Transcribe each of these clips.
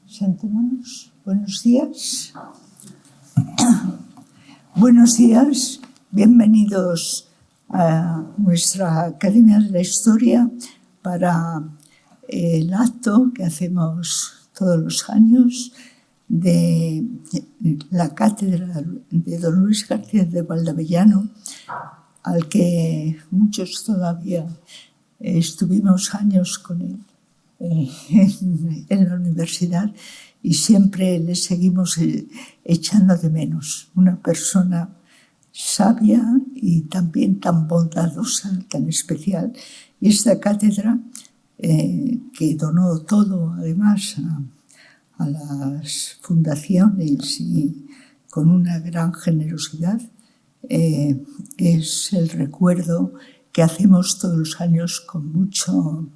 Sentémonos. Buenos días. Buenos días. Bienvenidos a nuestra Academia de la Historia para el acto que hacemos todos los años de la cátedra de don Luis García de Valdeavellano, al que muchos todavía estuvimos años con él en la universidad y siempre le seguimos echando de menos. Una persona sabia y también tan bondadosa, tan especial. Y esta cátedra, que donó todo además a las fundaciones y con una gran generosidad, es el recuerdo que hacemos todos los años con mucho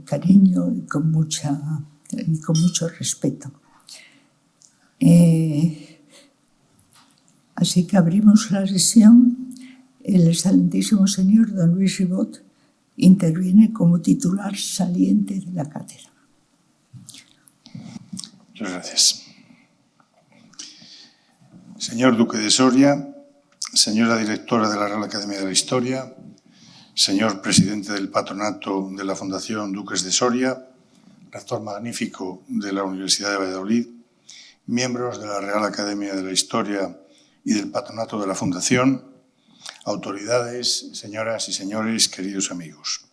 cariño y con mucho respeto. Así que abrimos la sesión. El excelentísimo señor don Luis Ribot interviene como titular saliente de la cátedra. Muchas gracias. Señor Duque de Soria, señora directora de la Real Academia de la Historia, señor presidente del patronato de la Fundación Duques de Soria, rector magnífico de la Universidad de Valladolid, miembros de la Real Academia de la Historia y del patronato de la Fundación, autoridades, señoras y señores, queridos amigos.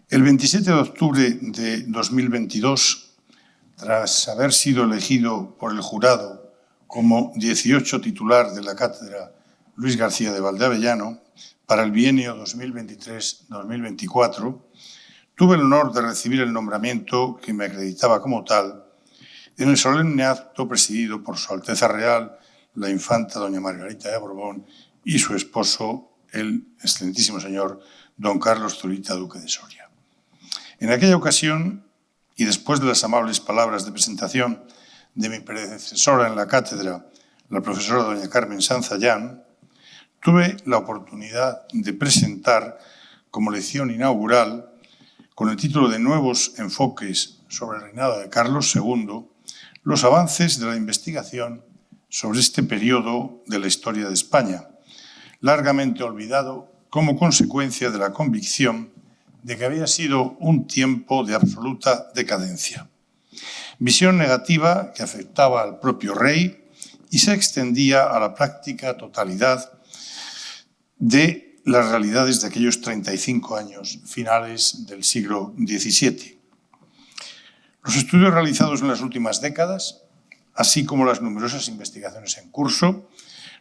El 27 de octubre de 2022, tras haber sido elegido por el jurado como 18 titular de la cátedra Luis García de Valdeavellano para el bienio 2023-2024, tuve el honor de recibir el nombramiento que me acreditaba como tal en el solemne acto presidido por Su Alteza Real, la infanta doña Margarita de Borbón y su esposo, el excelentísimo señor don Carlos Zurita, duque de Soria. En aquella ocasión, y después de las amables palabras de presentación de mi predecesora en la cátedra, la profesora doña Carmen Sanzallán, tuve la oportunidad de presentar como lección inaugural, con el título de Nuevos enfoques sobre el reinado de Carlos II, los avances de la investigación sobre este periodo de la historia de España, largamente olvidado como consecuencia de la convicción de que había sido un tiempo de absoluta decadencia. Visión negativa que afectaba al propio rey y se extendía a la práctica totalidad de las realidades de aquellos 35 años finales del siglo XVII. Los estudios realizados en las últimas décadas, así como las numerosas investigaciones en curso,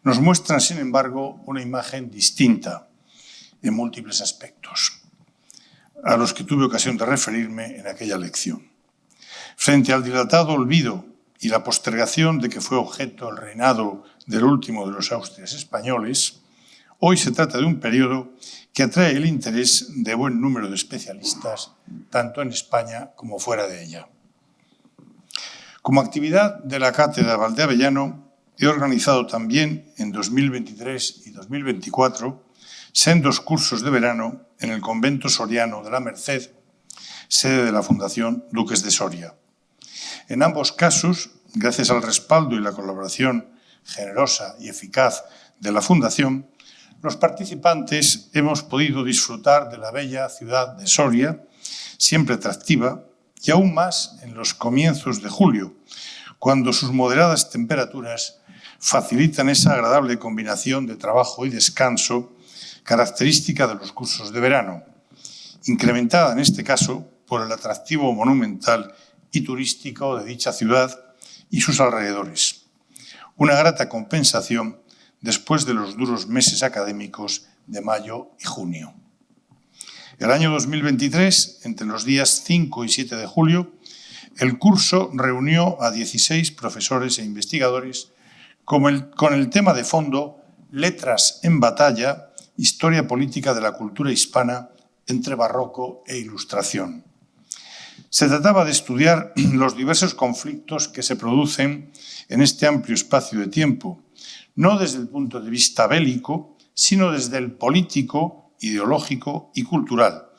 nos muestran, sin embargo, una imagen distinta en múltiples aspectos, a los que tuve ocasión de referirme en aquella lección. Frente al dilatado olvido y la postergación de que fue objeto el reinado del último de los Austrias españoles, hoy se trata de un periodo que atrae el interés de buen número de especialistas, tanto en España como fuera de ella. Como actividad de la Cátedra Valdeavellano, he organizado también en 2023 y 2024 sendos cursos de verano en el convento soriano de la Merced, sede de la Fundación Duques de Soria. En ambos casos, gracias al respaldo y la colaboración generosa y eficaz de la Fundación, los participantes hemos podido disfrutar de la bella ciudad de Soria, siempre atractiva, y aún más en los comienzos de julio, cuando sus moderadas temperaturas facilitan esa agradable combinación de trabajo y descanso característica de los cursos de verano, incrementada en este caso por el atractivo monumental y turístico de dicha ciudad y sus alrededores. Una grata compensación después de los duros meses académicos de mayo y junio. El año 2023, entre los días 5 y 7 de julio, el curso reunió a 16 profesores e investigadores con el tema de fondo Letras en batalla, historia política de la cultura hispana entre barroco e ilustración. Se trataba de estudiar los diversos conflictos que se producen en este amplio espacio de tiempo, no desde el punto de vista bélico, sino desde el político, ideológico y cultural,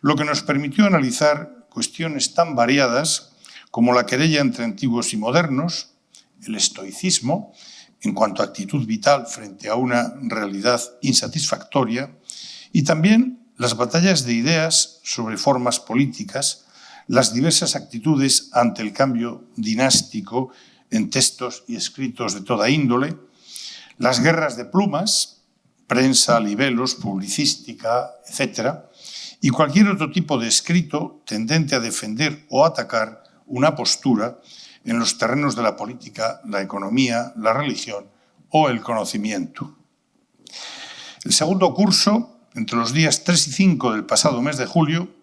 lo que nos permitió analizar cuestiones tan variadas como la querella entre antiguos y modernos, el estoicismo, en cuanto a actitud vital frente a una realidad insatisfactoria, y también las batallas de ideas sobre formas políticas, las diversas actitudes ante el cambio dinástico en textos y escritos de toda índole, las guerras de plumas, prensa, libelos, publicística, etc., y cualquier otro tipo de escrito tendente a defender o atacar una postura en los terrenos de la política, la economía, la religión o el conocimiento. El segundo curso, entre los días 3 y 5 del pasado mes de julio,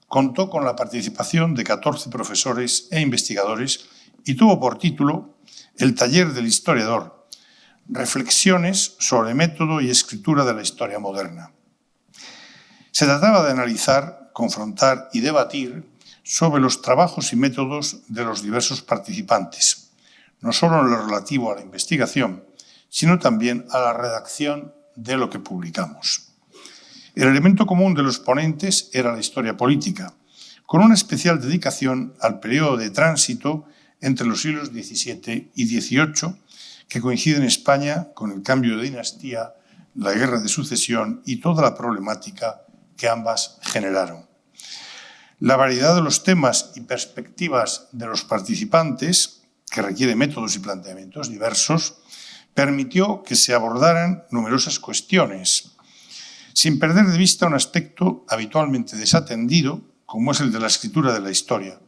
contó con la participación de 14 profesores e investigadores y tuvo por título El taller del historiador, reflexiones sobre método y escritura de la historia moderna. Se trataba de analizar, confrontar y debatir sobre los trabajos y métodos de los diversos participantes, no solo en lo relativo a la investigación, sino también a la redacción de lo que publicamos. El elemento común de los ponentes era la historia política, con una especial dedicación al periodo de tránsito entre los siglos XVII y XVIII, que coincide en España con el cambio de dinastía, la guerra de sucesión y toda la problemática que ambas generaron. La variedad de los temas y perspectivas de los participantes, que requiere métodos y planteamientos diversos, permitió que se abordaran numerosas cuestiones, sin perder de vista un aspecto habitualmente desatendido, como es el de la escritura de la historia,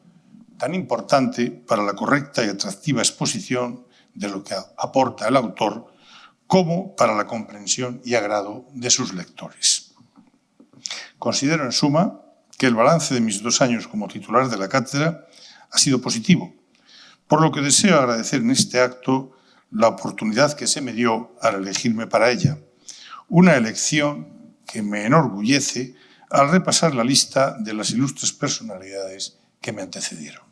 tan importante para la correcta y atractiva exposición de lo que aporta el autor, como para la comprensión y agrado de sus lectores. Considero, en suma, que el balance de mis 2 años como titular de la cátedra ha sido positivo, por lo que deseo agradecer en este acto la oportunidad que se me dio al elegirme para ella, una elección que me enorgullece al repasar la lista de las ilustres personalidades que me antecedieron.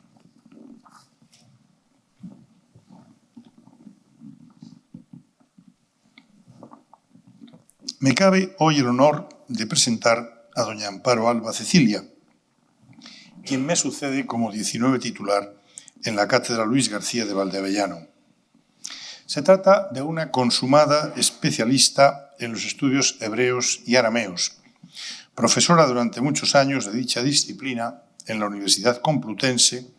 Me cabe hoy el honor de presentar a doña Amparo Alba Cecilia, quien me sucede como 19 titular en la Cátedra Luis García de Valdeavellano. Se trata de una consumada especialista en los estudios hebreos y arameos, profesora durante muchos años de dicha disciplina en la Universidad Complutense,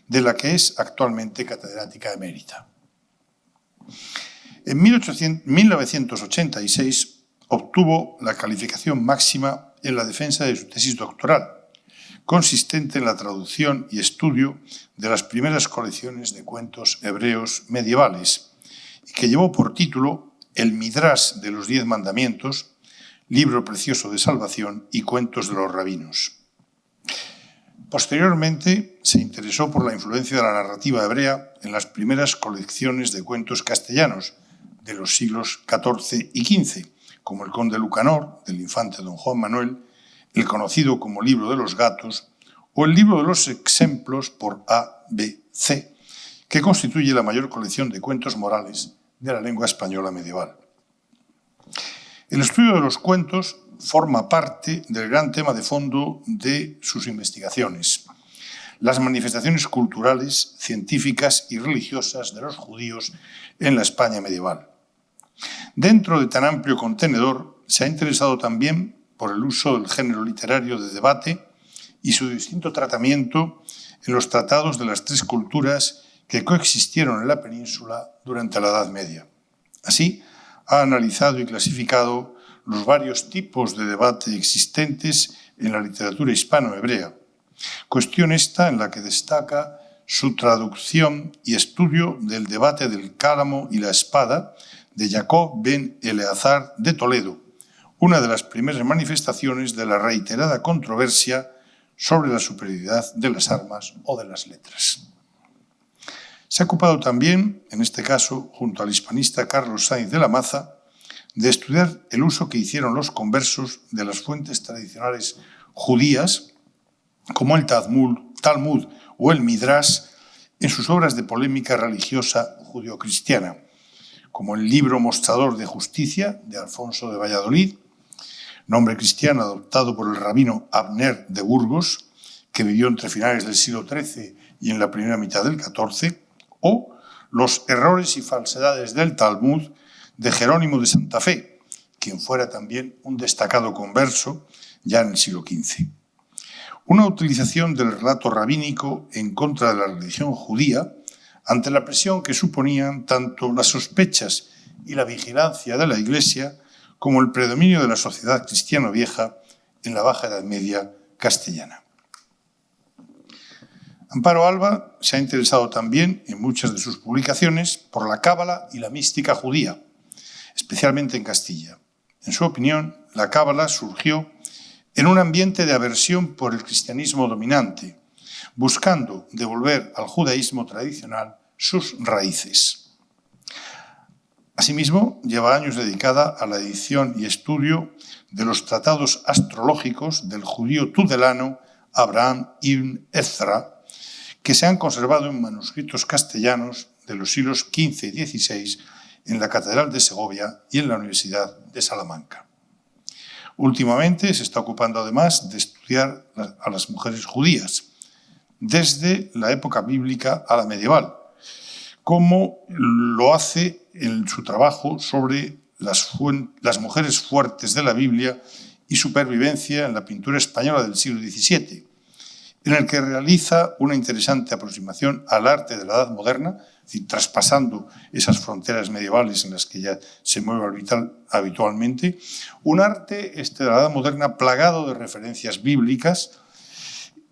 de la que es actualmente catedrática emérita. En 1986 obtuvo la calificación máxima en la defensa de su tesis doctoral, consistente en la traducción y estudio de las primeras colecciones de cuentos hebreos medievales, y que llevó por título El Midrash de los 10 Mandamientos, libro precioso de salvación y cuentos de los rabinos. Posteriormente se interesó por la influencia de la narrativa hebrea en las primeras colecciones de cuentos castellanos de los siglos XIV y XV, como El Conde Lucanor, del infante don Juan Manuel, el conocido como Libro de los Gatos, o el Libro de los Exemplos por A. B. C., que constituye la mayor colección de cuentos morales de la lengua española medieval. El estudio de los cuentos forma parte del gran tema de fondo de sus investigaciones, las manifestaciones culturales, científicas y religiosas de los judíos en la España medieval. Dentro de tan amplio contenedor, se ha interesado también por el uso del género literario de debate y su distinto tratamiento en los tratados de las 3 culturas que coexistieron en la península durante la Edad Media. Así, ha analizado y clasificado los varios tipos de debate existentes en la literatura hispano-hebrea, cuestión esta en la que destaca su traducción y estudio del debate del cálamo y la espada de Jacob ben Eleazar de Toledo, una de las primeras manifestaciones de la reiterada controversia sobre la superioridad de las armas o de las letras. Se ha ocupado también, en este caso, junto al hispanista Carlos Sainz de la Maza, de estudiar el uso que hicieron los conversos de las fuentes tradicionales judías, como el Talmud o el Midrash, en sus obras de polémica religiosa judio-cristiana, como el libro Mostrador de Justicia de Alfonso de Valladolid, nombre cristiano adoptado por el rabino Abner de Burgos, que vivió entre finales del siglo XIII y en la primera mitad del XIV, o los errores y falsedades del Talmud de Jerónimo de Santa Fe, quien fuera también un destacado converso ya en el siglo XV. Una utilización del relato rabínico en contra de la religión judía ante la presión que suponían tanto las sospechas y la vigilancia de la Iglesia como el predominio de la sociedad cristiana vieja en la Baja Edad Media castellana. Amparo Alba se ha interesado también en muchas de sus publicaciones por la cábala y la mística judía, especialmente en Castilla. En su opinión, la cábala surgió en un ambiente de aversión por el cristianismo dominante, buscando devolver al judaísmo tradicional sus raíces. Asimismo, lleva años dedicada a la edición y estudio de los tratados astrológicos del judío tudelano Abraham ibn Ezra, que se han conservado en manuscritos castellanos de los siglos XV y XVI en la Catedral de Segovia y en la Universidad de Salamanca. Últimamente se está ocupando además de estudiar a las mujeres judías, desde la época bíblica a la medieval, como lo hace en su trabajo sobre las mujeres fuertes de la Biblia y su pervivencia en la pintura española del siglo XVII, en el que realiza una interesante aproximación al arte de la Edad Moderna, es decir, traspasando esas fronteras medievales en las que ya se mueve habitualmente, un arte de la Edad Moderna plagado de referencias bíblicas,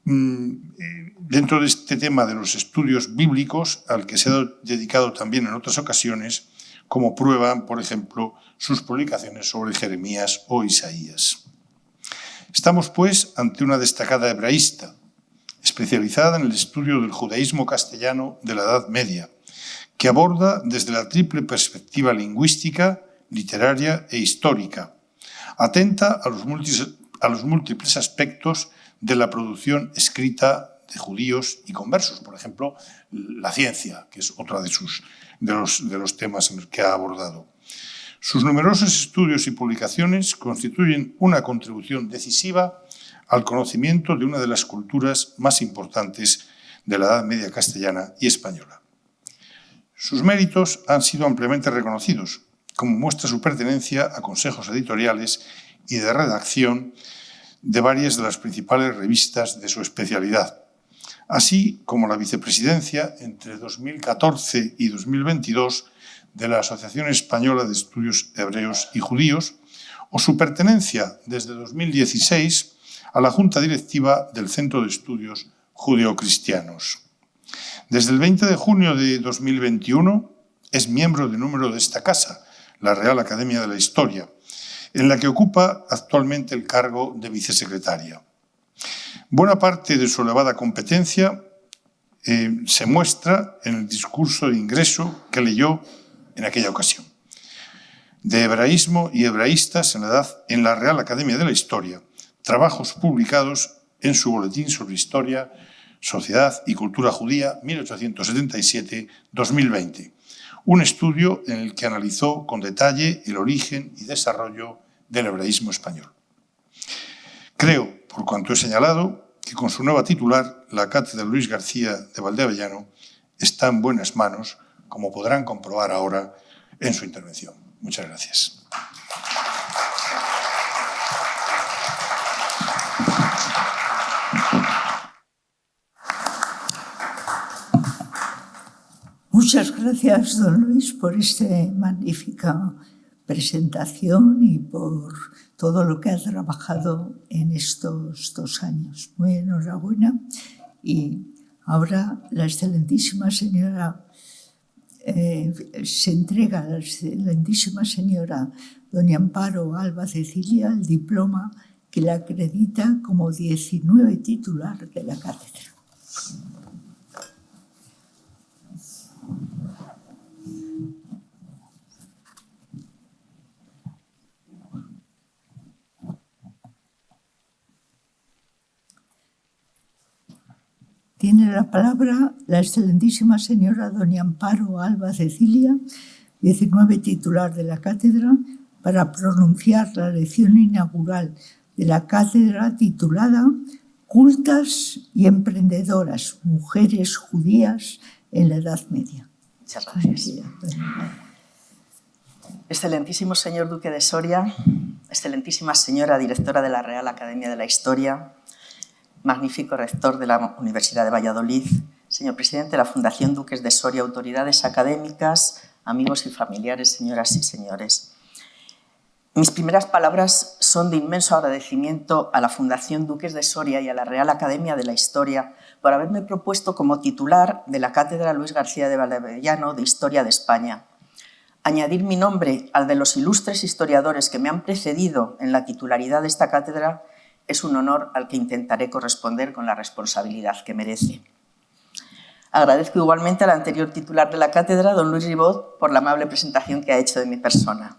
dentro de este tema de los estudios bíblicos, al que se ha dedicado también en otras ocasiones, como prueban, por ejemplo, sus publicaciones sobre Jeremías o Isaías. Estamos, pues, ante una destacada hebraísta, especializada en el estudio del judaísmo castellano de la Edad Media, que aborda desde la triple perspectiva lingüística, literaria e histórica, atenta a los múltiples aspectos de la producción escrita de judíos y conversos, por ejemplo, la ciencia, que es otra de los temas en los que ha abordado. Sus numerosos estudios y publicaciones constituyen una contribución decisiva al conocimiento de una de las culturas más importantes de la Edad Media castellana y española. Sus méritos han sido ampliamente reconocidos, como muestra su pertenencia a consejos editoriales y de redacción de varias de las principales revistas de su especialidad, así como la vicepresidencia entre 2014 y 2022 de la Asociación Española de Estudios Hebreos y Judíos, o su pertenencia desde 2016 a la Junta Directiva del Centro de Estudios Judeocristianos. Desde el 20 de junio de 2021 es miembro de número de esta casa, la Real Academia de la Historia, en la que ocupa actualmente el cargo de vicesecretaria. Buena parte de su elevada competencia se muestra en el discurso de ingreso que leyó en aquella ocasión. De hebraísmo y hebraístas en la Real Academia de la Historia, trabajos publicados en su Boletín sobre Historia, Sociedad y Cultura Judía 1877-2020, un estudio en el que analizó con detalle el origen y desarrollo del hebraísmo español. Creo, por cuanto he señalado, que con su nueva titular, la Cátedra Luis García de Valdeavellano está en buenas manos, como podrán comprobar ahora en su intervención. Muchas gracias. Muchas gracias, don Luis, por esta magnífica presentación y por todo lo que ha trabajado en estos 2 años. Muy enhorabuena. Y ahora la excelentísima señora se entrega a la excelentísima señora doña Amparo Alba Cecilia el diploma que la acredita como 19 titular de la cátedra. Tiene la palabra la excelentísima señora doña Amparo Alba Cecilia, 19 titular de la cátedra, para pronunciar la lección inaugural de la cátedra titulada cultas y emprendedoras, mujeres judías en la Edad Media. Muchas gracias. Excelentísimo señor Duque de Soria, excelentísima señora directora de la Real Academia de la Historia, magnífico rector de la Universidad de Valladolid, señor presidente de la Fundación Duques de Soria, autoridades académicas, amigos y familiares, señoras y señores. Mis primeras palabras son de inmenso agradecimiento a la Fundación Duques de Soria y a la Real Academia de la Historia por haberme propuesto como titular de la Cátedra Luis García de Vallavellano de Historia de España. Añadir mi nombre al de los ilustres historiadores que me han precedido en la titularidad de esta cátedra es un honor al que intentaré corresponder con la responsabilidad que merece. Agradezco igualmente al anterior titular de la cátedra, don Luis Ribot, por la amable presentación que ha hecho de mi persona.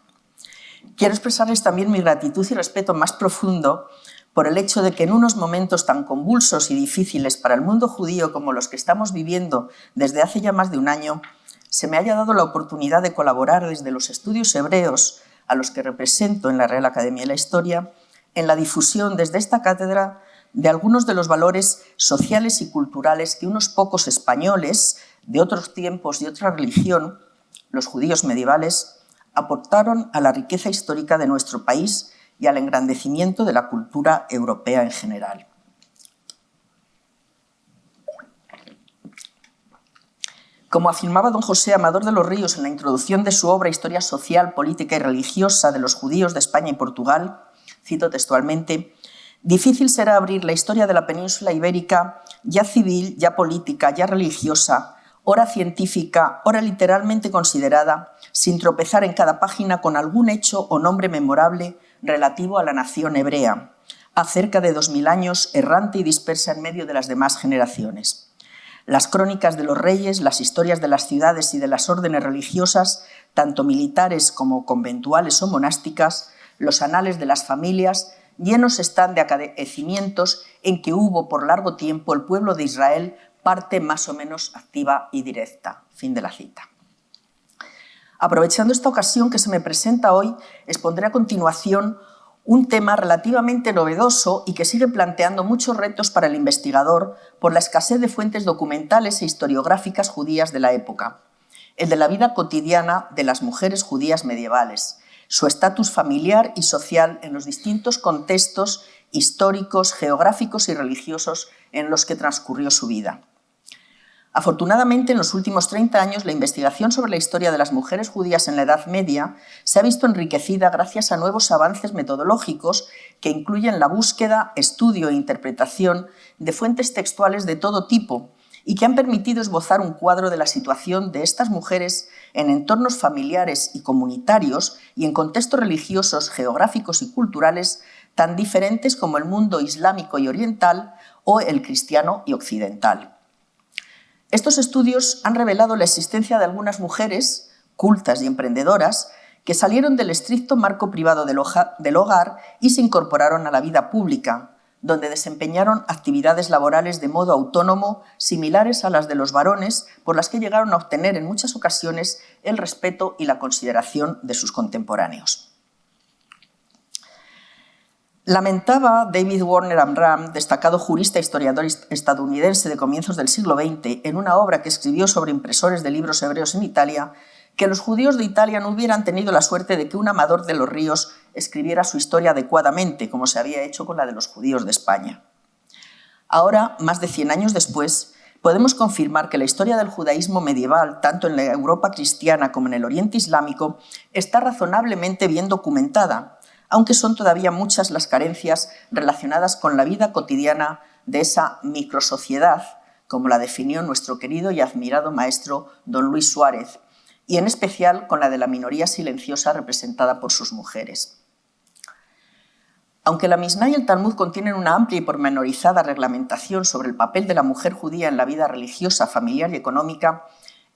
Quiero expresarles también mi gratitud y respeto más profundo por el hecho de que en unos momentos tan convulsos y difíciles para el mundo judío como los que estamos viviendo desde hace ya más de un año, se me haya dado la oportunidad de colaborar desde los estudios hebreos a los que represento en la Real Academia de la Historia, en la difusión desde esta cátedra de algunos de los valores sociales y culturales que unos pocos españoles de otros tiempos y otra religión, los judíos medievales, aportaron a la riqueza histórica de nuestro país y al engrandecimiento de la cultura europea en general. Como afirmaba don José Amador de los Ríos en la introducción de su obra Historia social, política y religiosa de los judíos de España y Portugal, cito textualmente, difícil será abrir la historia de la península ibérica, ya civil, ya política, ya religiosa, ora científica, ora literalmente considerada, sin tropezar en cada página con algún hecho o nombre memorable relativo a la nación hebrea, a cerca de 2000 años errante y dispersa en medio de las demás generaciones. Las crónicas de los reyes, las historias de las ciudades y de las órdenes religiosas, tanto militares como conventuales o monásticas, los anales de las familias, llenos están de acontecimientos en que hubo por largo tiempo el pueblo de Israel parte más o menos activa y directa. Fin de la cita. Aprovechando esta ocasión que se me presenta hoy, expondré a continuación un tema relativamente novedoso y que sigue planteando muchos retos para el investigador por la escasez de fuentes documentales e historiográficas judías de la época, el de la vida cotidiana de las mujeres judías medievales, su estatus familiar y social en los distintos contextos históricos, geográficos y religiosos en los que transcurrió su vida. Afortunadamente, en los últimos 30 años, la investigación sobre la historia de las mujeres judías en la Edad Media se ha visto enriquecida gracias a nuevos avances metodológicos que incluyen la búsqueda, estudio e interpretación de fuentes textuales de todo tipo y que han permitido esbozar un cuadro de la situación de estas mujeres en entornos familiares y comunitarios y en contextos religiosos, geográficos y culturales tan diferentes como el mundo islámico y oriental o el cristiano y occidental. Estos estudios han revelado la existencia de algunas mujeres cultas y emprendedoras que salieron del estricto marco privado del hogar y se incorporaron a la vida pública, donde desempeñaron actividades laborales de modo autónomo, similares a las de los varones, por las que llegaron a obtener en muchas ocasiones el respeto y la consideración de sus contemporáneos. Lamentaba David Warner Amram, destacado jurista e historiador estadounidense de comienzos del siglo XX, en una obra que escribió sobre impresores de libros hebreos en Italia, que los judíos de Italia no hubieran tenido la suerte de que un Amador de los Ríos escribiera su historia adecuadamente, como se había hecho con la de los judíos de España. Ahora, más de 100 años después, podemos confirmar que la historia del judaísmo medieval, tanto en la Europa cristiana como en el Oriente Islámico, está razonablemente bien documentada, aunque son todavía muchas las carencias relacionadas con la vida cotidiana de esa microsociedad, como la definió nuestro querido y admirado maestro don Luis Suárez, y en especial con la de la minoría silenciosa representada por sus mujeres. Aunque la Misná y el Talmud contienen una amplia y pormenorizada reglamentación sobre el papel de la mujer judía en la vida religiosa, familiar y económica,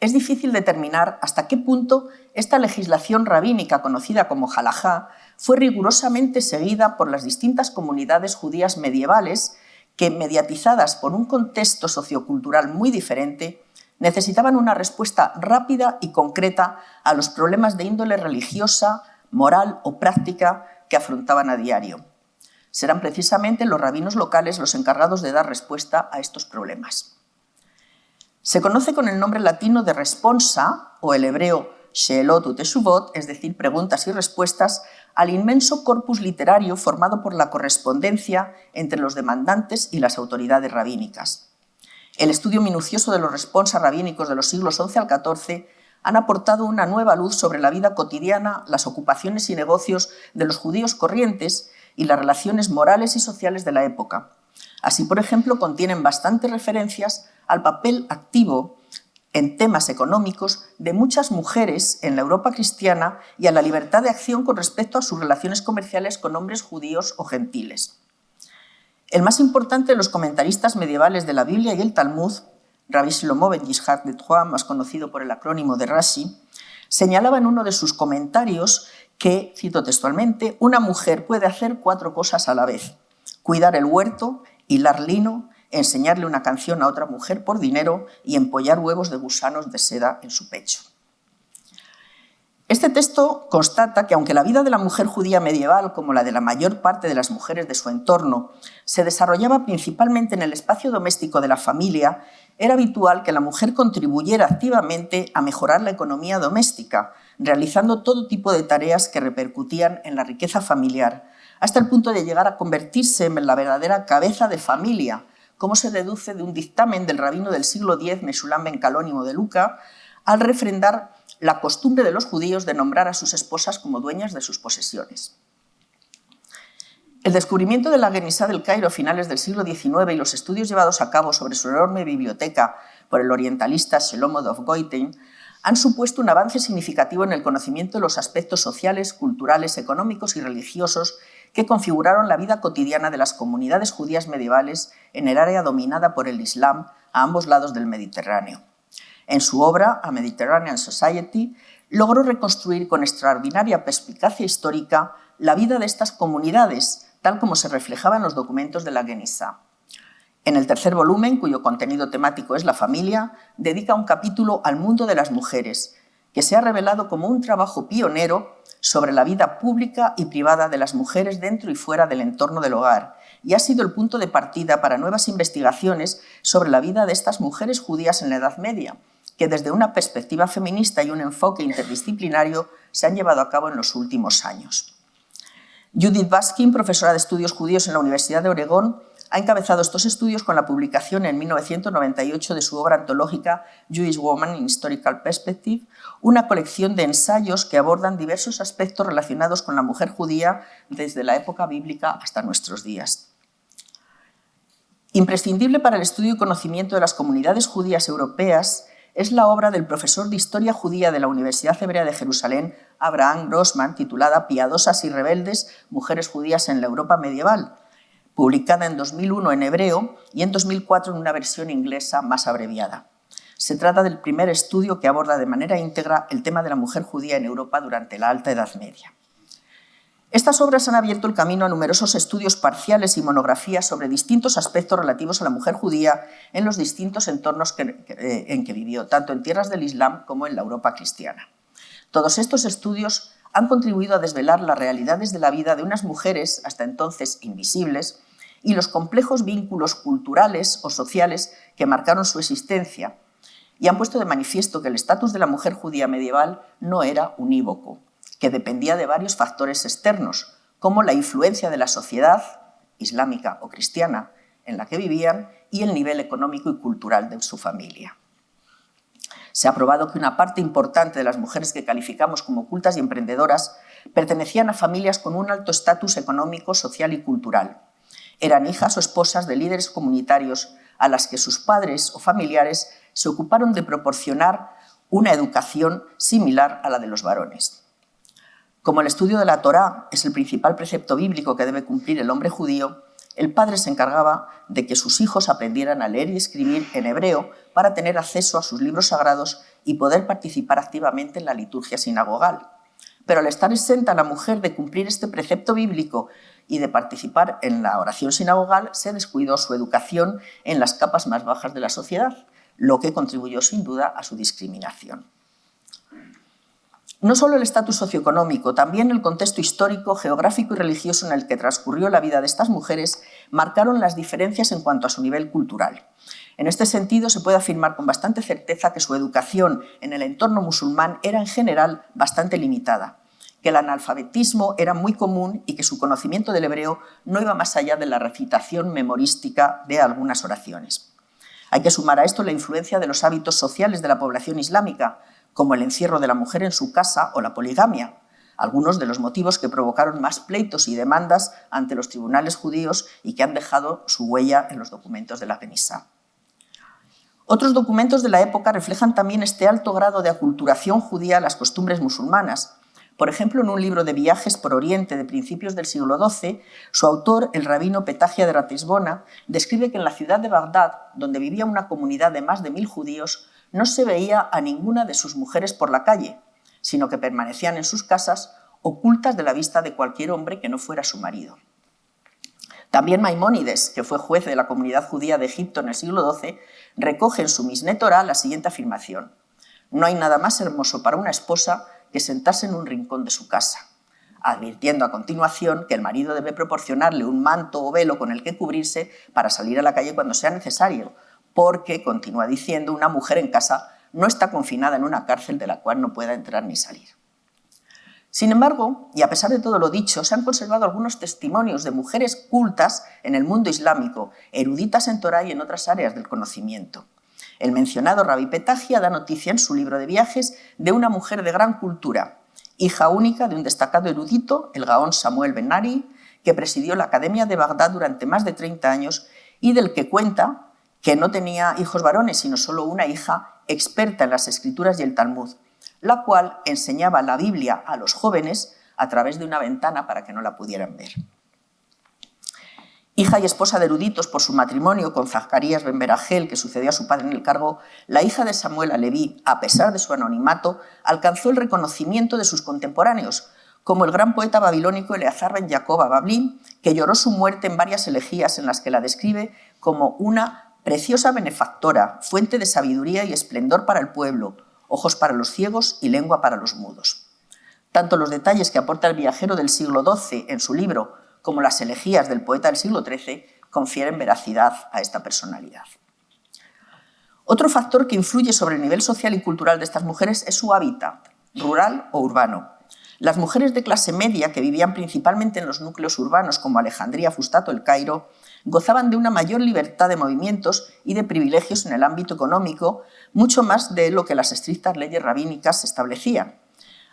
es difícil determinar hasta qué punto esta legislación rabínica conocida como halajá fue rigurosamente seguida por las distintas comunidades judías medievales que, mediatizadas por un contexto sociocultural muy diferente, necesitaban una respuesta rápida y concreta a los problemas de índole religiosa, moral o práctica que afrontaban a diario. Serán precisamente los rabinos locales los encargados de dar respuesta a estos problemas. Se conoce con el nombre latino de responsa, o el hebreo sheelot uteshuvot, es decir, preguntas y respuestas, al inmenso corpus literario formado por la correspondencia entre los demandantes y las autoridades rabínicas. El estudio minucioso de los responsa rabínicos de los siglos XI al XIV han aportado una nueva luz sobre la vida cotidiana, las ocupaciones y negocios de los judíos corrientes y las relaciones morales y sociales de la época. Así, por ejemplo, contienen bastantes referencias al papel activo en temas económicos de muchas mujeres en la Europa cristiana y a la libertad de acción con respecto a sus relaciones comerciales con hombres judíos o gentiles. El más importante de los comentaristas medievales de la Biblia y el Talmud, Rabbi Shlomo ben Yishak de Troyes, más conocido por el acrónimo de Rashi, señalaba en uno de sus comentarios que, cito textualmente, una mujer puede hacer 4 cosas a la vez: cuidar el huerto, hilar lino, enseñarle una canción a otra mujer por dinero y empollar huevos de gusanos de seda en su pecho. Este texto constata que aunque la vida de la mujer judía medieval, como la de la mayor parte de las mujeres de su entorno, se desarrollaba principalmente en el espacio doméstico de la familia, era habitual que la mujer contribuyera activamente a mejorar la economía doméstica, realizando todo tipo de tareas que repercutían en la riqueza familiar, hasta el punto de llegar a convertirse en la verdadera cabeza de familia, como se deduce de un dictamen del rabino del siglo X, Meshulam ben Calónimo de Luca, al refrendar la costumbre de los judíos de nombrar a sus esposas como dueñas de sus posesiones. El descubrimiento de la Genisá del Cairo a finales del siglo XIX y los estudios llevados a cabo sobre su enorme biblioteca por el orientalista Shlomo Dov Goitein han supuesto un avance significativo en el conocimiento de los aspectos sociales, culturales, económicos y religiosos que configuraron la vida cotidiana de las comunidades judías medievales en el área dominada por el Islam a ambos lados del Mediterráneo. En su obra, A Mediterranean Society, logró reconstruir con extraordinaria perspicacia histórica la vida de estas comunidades, tal como se reflejaba en los documentos de la Genisá. En el tercer volumen, cuyo contenido temático es la familia, dedica un capítulo al mundo de las mujeres, que se ha revelado como un trabajo pionero sobre la vida pública y privada de las mujeres dentro y fuera del entorno del hogar, y ha sido el punto de partida para nuevas investigaciones sobre la vida de estas mujeres judías en la Edad Media, que desde una perspectiva feminista y un enfoque interdisciplinario se han llevado a cabo en los últimos años. Judith Baskin, profesora de estudios judíos en la Universidad de Oregón, ha encabezado estos estudios con la publicación en 1998 de su obra antológica Jewish Woman in Historical Perspective, una colección de ensayos que abordan diversos aspectos relacionados con la mujer judía desde la época bíblica hasta nuestros días. Imprescindible para el estudio y conocimiento de las comunidades judías europeas es la obra del profesor de Historia Judía de la Universidad Hebrea de Jerusalén, Abraham Grossman, titulada Piadosas y rebeldes, mujeres judías en la Europa medieval, publicada en 2001 en hebreo y en 2004 en una versión inglesa más abreviada. Se trata del primer estudio que aborda de manera íntegra el tema de la mujer judía en Europa durante la Alta Edad Media. Estas obras han abierto el camino a numerosos estudios parciales y monografías sobre distintos aspectos relativos a la mujer judía en los distintos entornos en que vivió, tanto en tierras del Islam como en la Europa cristiana. Todos estos estudios han contribuido a desvelar las realidades de la vida de unas mujeres hasta entonces invisibles y los complejos vínculos culturales o sociales que marcaron su existencia, y han puesto de manifiesto que el estatus de la mujer judía medieval no era unívoco, que dependía de varios factores externos, como la influencia de la sociedad islámica o cristiana en la que vivían y el nivel económico y cultural de su familia. Se ha probado que una parte importante de las mujeres que calificamos como cultas y emprendedoras pertenecían a familias con un alto estatus económico, social y cultural. Eran hijas o esposas de líderes comunitarios a las que sus padres o familiares se ocuparon de proporcionar una educación similar a la de los varones. Como el estudio de la Torá es el principal precepto bíblico que debe cumplir el hombre judío, el padre se encargaba de que sus hijos aprendieran a leer y escribir en hebreo para tener acceso a sus libros sagrados y poder participar activamente en la liturgia sinagogal. Pero al estar exenta la mujer de cumplir este precepto bíblico y de participar en la oración sinagogal, se descuidó su educación en las capas más bajas de la sociedad, lo que contribuyó sin duda a su discriminación. No solo el estatus socioeconómico, también el contexto histórico, geográfico y religioso en el que transcurrió la vida de estas mujeres marcaron las diferencias en cuanto a su nivel cultural. En este sentido, se puede afirmar con bastante certeza que su educación en el entorno musulmán era en general bastante limitada, que el analfabetismo era muy común y que su conocimiento del hebreo no iba más allá de la recitación memorística de algunas oraciones. Hay que sumar a esto la influencia de los hábitos sociales de la población islámica, como el encierro de la mujer en su casa o la poligamia, algunos de los motivos que provocaron más pleitos y demandas ante los tribunales judíos y que han dejado su huella en los documentos de la Genizá. Otros documentos de la época reflejan también este alto grado de aculturación judía a las costumbres musulmanas. Por ejemplo, en un libro de viajes por Oriente de principios del siglo XII, su autor, el rabino Petahia de Ratisbona, describe que en la ciudad de Bagdad, donde vivía una comunidad de más de 1000 judíos, no se veía a ninguna de sus mujeres por la calle, sino que permanecían en sus casas ocultas de la vista de cualquier hombre que no fuera su marido. También Maimónides, que fue juez de la comunidad judía de Egipto en el siglo XII, recoge en su Misné Torá la siguiente afirmación: «No hay nada más hermoso para una esposa que sentarse en un rincón de su casa», advirtiendo a continuación que el marido debe proporcionarle un manto o velo con el que cubrirse para salir a la calle cuando sea necesario, porque, continúa diciendo, una mujer en casa no está confinada en una cárcel de la cual no pueda entrar ni salir. Sin embargo, y a pesar de todo lo dicho, se han conservado algunos testimonios de mujeres cultas en el mundo islámico, eruditas en Torá y en otras áreas del conocimiento. El mencionado Rabí Petahia da noticia en su libro de viajes de una mujer de gran cultura, hija única de un destacado erudito, el Gaón Samuel Ben Ari, que presidió la Academia de Bagdad durante más de 30 años y del que cuenta que no tenía hijos varones, sino solo una hija experta en las escrituras y el Talmud, la cual enseñaba la Biblia a los jóvenes a través de una ventana para que no la pudieran ver. Hija y esposa de eruditos por su matrimonio con Zacarías Ben Berajel, que sucedió a su padre en el cargo, la hija de Samuel Aleví, a pesar de su anonimato, alcanzó el reconocimiento de sus contemporáneos, como el gran poeta babilónico Eleazar Ben Jacob Abablín, que lloró su muerte en varias elegías en las que la describe como una preciosa benefactora, fuente de sabiduría y esplendor para el pueblo, ojos para los ciegos y lengua para los mudos. Tanto los detalles que aporta el viajero del siglo XII en su libro como las elegías del poeta del siglo XIII confieren veracidad a esta personalidad. Otro factor que influye sobre el nivel social y cultural de estas mujeres es su hábitat, rural o urbano. Las mujeres de clase media, que vivían principalmente en los núcleos urbanos como Alejandría, Fustat o El Cairo, gozaban de una mayor libertad de movimientos y de privilegios en el ámbito económico, mucho más de lo que las estrictas leyes rabínicas establecían.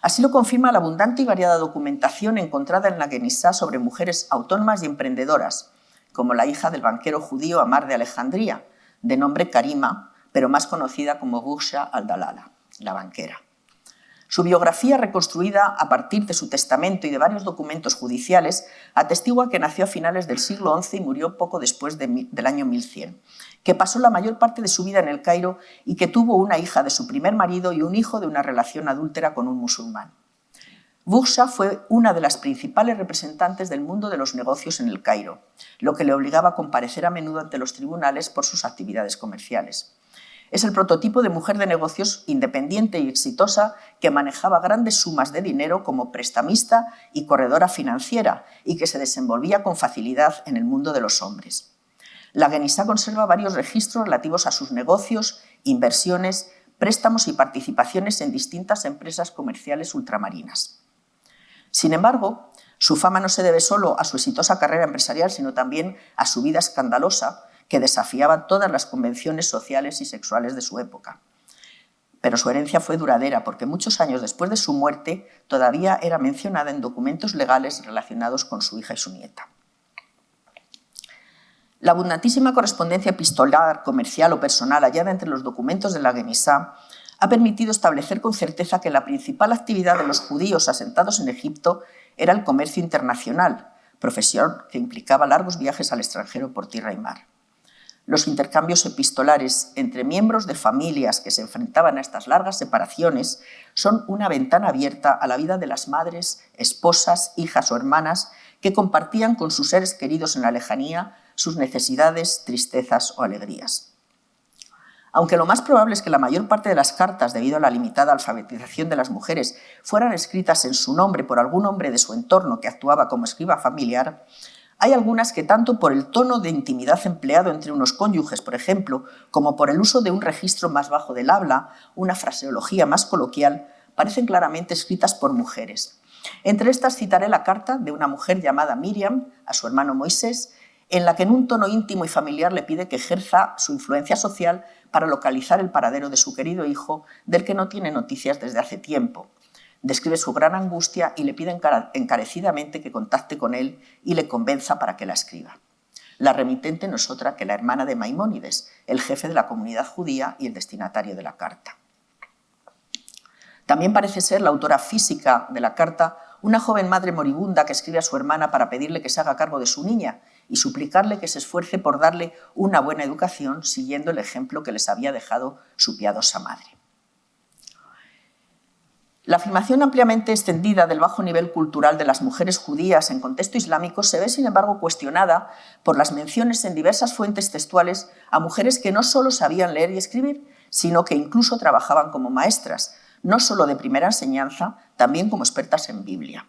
Así lo confirma la abundante y variada documentación encontrada en la Genizá sobre mujeres autónomas y emprendedoras, como la hija del banquero judío Amar de Alejandría, de nombre Karima, pero más conocida como Busha al-Dalala, la banquera. Su biografía, reconstruida a partir de su testamento y de varios documentos judiciales, atestigua que nació a finales del siglo XI y murió poco después del año 1100, que pasó la mayor parte de su vida en El Cairo y que tuvo una hija de su primer marido y un hijo de una relación adúltera con un musulmán. Busha fue una de las principales representantes del mundo de los negocios en El Cairo, lo que le obligaba a comparecer a menudo ante los tribunales por sus actividades comerciales. Es el prototipo de mujer de negocios independiente y exitosa que manejaba grandes sumas de dinero como prestamista y corredora financiera y que se desenvolvía con facilidad en el mundo de los hombres. La Genizá conserva varios registros relativos a sus negocios, inversiones, préstamos y participaciones en distintas empresas comerciales ultramarinas. Sin embargo, su fama no se debe solo a su exitosa carrera empresarial, sino también a su vida escandalosa, que desafiaba todas las convenciones sociales y sexuales de su época. Pero su herencia fue duradera, porque muchos años después de su muerte todavía era mencionada en documentos legales relacionados con su hija y su nieta. La abundantísima correspondencia epistolar, comercial o personal hallada entre los documentos de la Genizá ha permitido establecer con certeza que la principal actividad de los judíos asentados en Egipto era el comercio internacional, profesión que implicaba largos viajes al extranjero por tierra y mar. Los intercambios epistolares entre miembros de familias que se enfrentaban a estas largas separaciones son una ventana abierta a la vida de las madres, esposas, hijas o hermanas que compartían con sus seres queridos en la lejanía sus necesidades, tristezas o alegrías. Aunque lo más probable es que la mayor parte de las cartas, debido a la limitada alfabetización de las mujeres, fueran escritas en su nombre por algún hombre de su entorno que actuaba como escriba familiar, hay algunas que tanto por el tono de intimidad empleado entre unos cónyuges, por ejemplo, como por el uso de un registro más bajo del habla, una fraseología más coloquial, parecen claramente escritas por mujeres. Entre estas citaré la carta de una mujer llamada Miriam a su hermano Moisés, en la que en un tono íntimo y familiar le pide que ejerza su influencia social para localizar el paradero de su querido hijo, del que no tiene noticias desde hace tiempo. Describe su gran angustia y le pide encarecidamente que contacte con él y le convenza para que la escriba. La remitente no es otra que la hermana de Maimónides, el jefe de la comunidad judía y el destinatario de la carta. También parece ser la autora física de la carta una joven madre moribunda que escribe a su hermana para pedirle que se haga cargo de su niña y suplicarle que se esfuerce por darle una buena educación siguiendo el ejemplo que les había dejado su piadosa madre. La afirmación ampliamente extendida del bajo nivel cultural de las mujeres judías en contexto islámico se ve, sin embargo, cuestionada por las menciones en diversas fuentes textuales a mujeres que no solo sabían leer y escribir, sino que incluso trabajaban como maestras, no solo de primera enseñanza, también como expertas en Biblia.